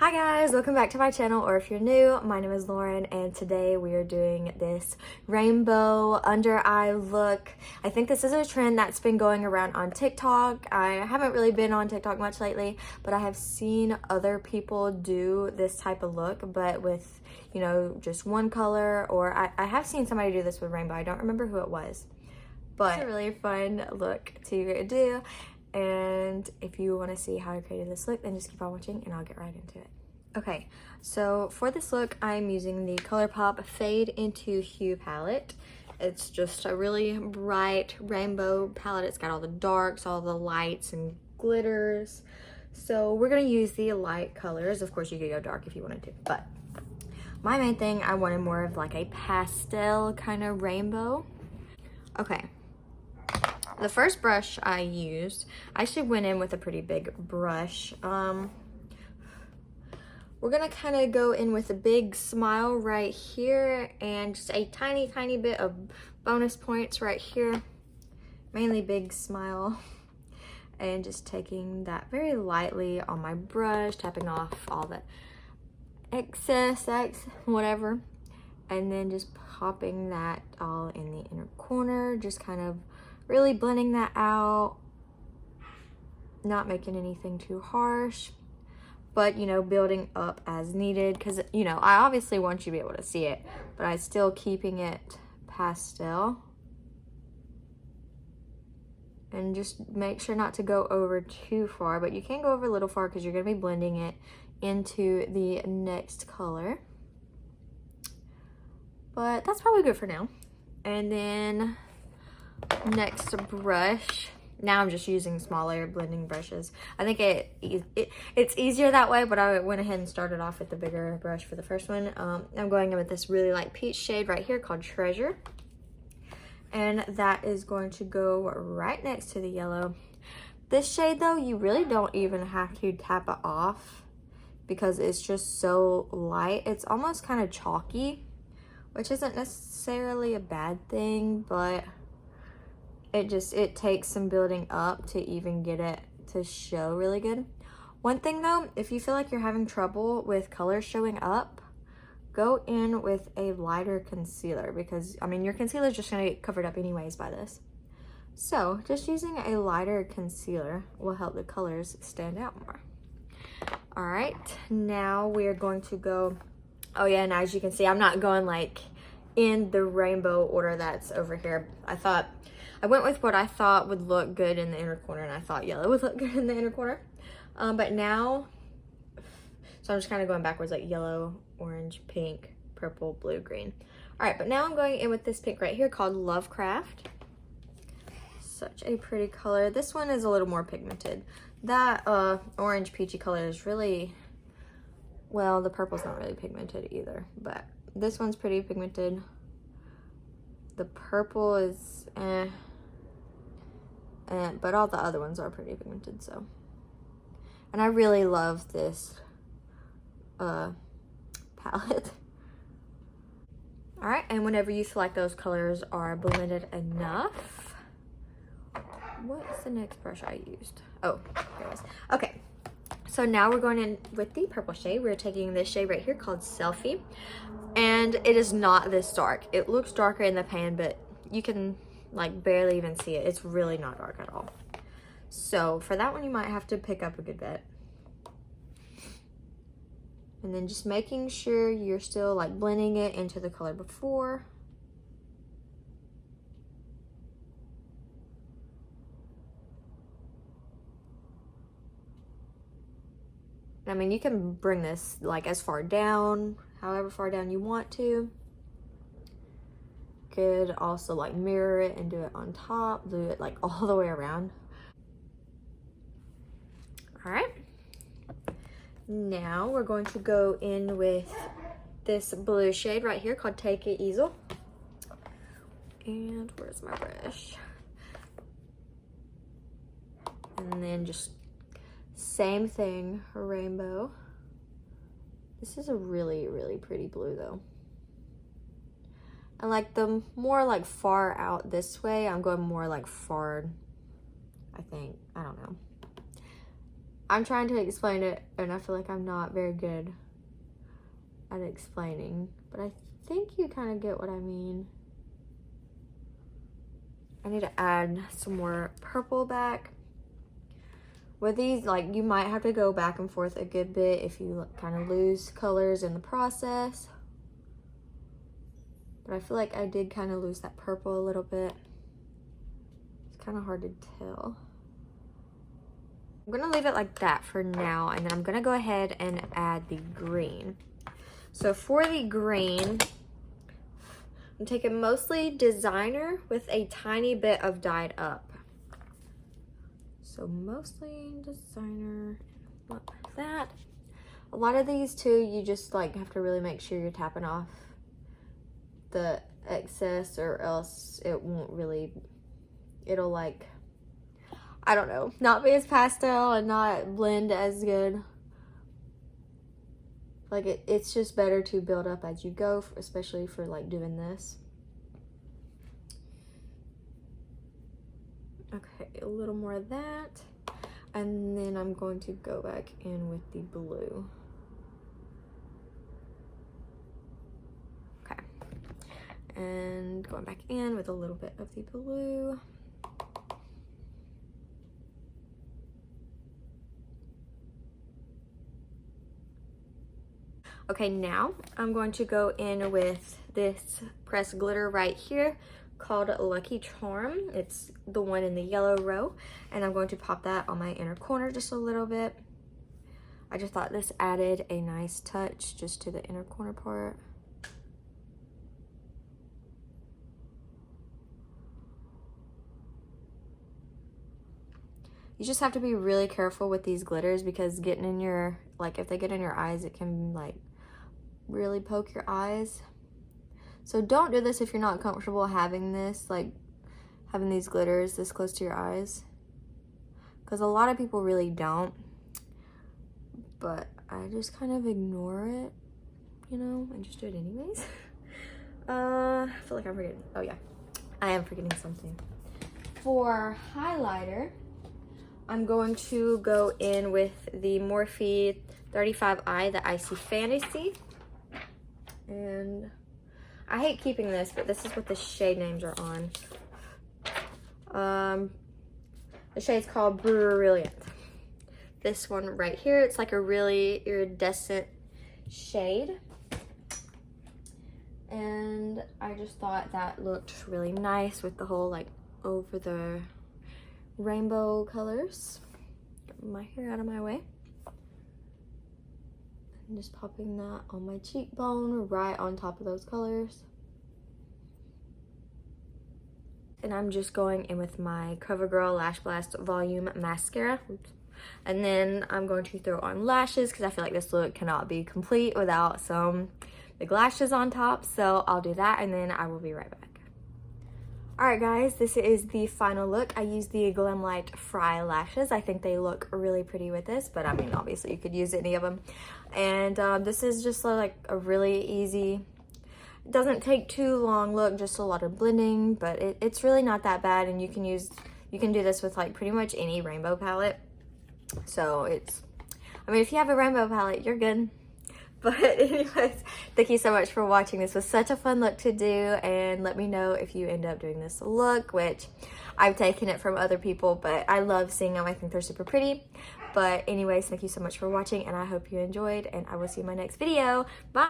Hi guys, welcome back to my channel, or if you're new, my name is Lauren and today we are doing this rainbow under eye look. I think this is a trend that's been going around on TikTok. I haven't really been on TikTok much lately, but I have seen other people do this type of look, but with, just one color, or I have seen somebody do this with rainbow. I don't remember who it was, but it's a really fun look to do. And if you want to see how I created this look, then just keep on watching and I'll get right into it. Okay, so for this look, I'm using the ColourPop Fade into Hue palette. It's just a really bright rainbow palette. It's got all the darks, all the lights and glitters. So we're gonna use the light colors. Of course, you could go dark if you wanted to, but my main thing, I wanted more of like a pastel kind of rainbow. Okay. The first brush I used, I actually went in with a pretty big brush. We're gonna kind of go in with a big smile right here and just a tiny bit of bonus points right here. Mainly big smile. And just taking that very lightly on my brush, tapping off all the excess, whatever. And then just popping that all in the inner corner, just kind of really blending that out, not making anything too harsh, but building up as needed, because I obviously want you to be able to see it, but I'm still keeping it pastel. And just make sure not to go over too far, but you can go over a little far because you're going to be blending it into the next color. But that's probably good for now. And then next brush, now I'm just using smaller blending brushes. I think it's easier that way, but I went ahead and started off with the bigger brush for the first one. I'm going in with this really light peach shade right here called Treasure, and that is going to go right next to the yellow. This shade though, you really don't even have to tap it off because it's just so light. It's almost kind of chalky, which isn't necessarily a bad thing, but it takes some building up to even get it to show really good. One thing though, if you feel like you're having trouble with colors showing up, go in with a lighter concealer, because your concealer is just gonna get covered up anyways by this. So just using a lighter concealer will help the colors stand out more. All right, now we're going to go, oh yeah, and as you can see, I'm not going like in the rainbow order that's over here. I went with what I thought would look good in the inner corner, and I thought yellow would look good in the inner corner. But now, so I'm just kind of going backwards, like yellow, orange, pink, purple, blue, green. All right, but now I'm going in with this pink right here called Lovecraft. Such a pretty color. This one is a little more pigmented. That orange peachy color is really, well, the purple's not really pigmented either, but this one's pretty pigmented. The purple is but all the other ones are pretty pigmented, so. And I really love this palette. All right, and whenever you feel like those colors are blended enough, what's the next brush I used? Oh, here it is. Okay, so now we're going in with the purple shade. We're taking this shade right here called Selfie, and it is not this dark. It looks darker in the pan, but you can like barely even see it. It's really not dark at all. So for that one, you might have to pick up a good bit. And then just making sure you're still like blending it into the color before. You can bring this like as far down, however far down you want to. Could also like mirror it and do it on top, do it like all the way around. All right, now we're going to go in with this blue shade right here called Take It Easel. And where's my brush? And then just same thing, rainbow. This is a really pretty blue though. And like the more like far out this way, I'm going more like far, I think. I don't know. I'm trying to explain it and I feel like I'm not very good at explaining, but I think you kind of get what I mean. I need to add some more purple back. With these, like, you might have to go back and forth a good bit if you kind of lose colors in the process. But I feel like I did kind of lose that purple a little bit. It's kind of hard to tell. I'm gonna leave it like that for now, and then I'm gonna go ahead and add the green. So for the green, I'm taking mostly designer with a tiny bit of dyed up. So mostly designer, like that. A lot of these too, you just like have to really make sure you're tapping off the excess, or else it won't really, it'll like, I don't know, not be as pastel and not blend as good. Like it's just better to build up as you go, especially for like doing this. Okay, a little more of that. And then I'm going to go back in with the blue. Okay. And going back in with a little bit of the blue. Okay, now I'm going to go in with this pressed glitter right here called Lucky Charm. It's the one in the yellow row, and I'm going to pop that on my inner corner just a little bit. I just thought this added a nice touch just to the inner corner part. You just have to be really careful with these glitters, because getting in your, like if they get in your eyes, it can like really poke your eyes. So don't do this if you're not comfortable having this, like having these glitters this close to your eyes, because a lot of people really don't, but I just kind of ignore it, you know, and just do it anyways. I feel like I'm forgetting, oh yeah, I am forgetting something. For highlighter, I'm going to go in with the Morphe 35i, the Icy Fantasy, and I hate keeping this, but this is what the shade names are on. The shade's called Brilliant. This one right here, it's like a really iridescent shade. And I just thought that looked really nice with the whole like over the rainbow colors. Get my hair out of my way. I'm just popping that on my cheekbone right on top of those colors. And I'm just going in with my CoverGirl Lash Blast Volume Mascara. Oops. And then I'm going to throw on lashes, because I feel like this look cannot be complete without some big lashes on top. So I'll do that, and then I will be right back. Alright guys, this is the final look. I used the Glamlite Fry lashes. I think they look really pretty with this, but I mean, obviously you could use any of them. And this is just like a really easy, it doesn't take too long look, just a lot of blending, but it's really not that bad, and you can do this with like pretty much any rainbow palette. So it's, I mean, if you have a rainbow palette, you're good. But anyways, thank you so much for watching. This was such a fun look to do, and let me know if you end up doing this look, which I've taken it from other people, but I love seeing them. I think they're super pretty. But anyways, thank you so much for watching, and I hope you enjoyed, and I will see you in my next video. Bye!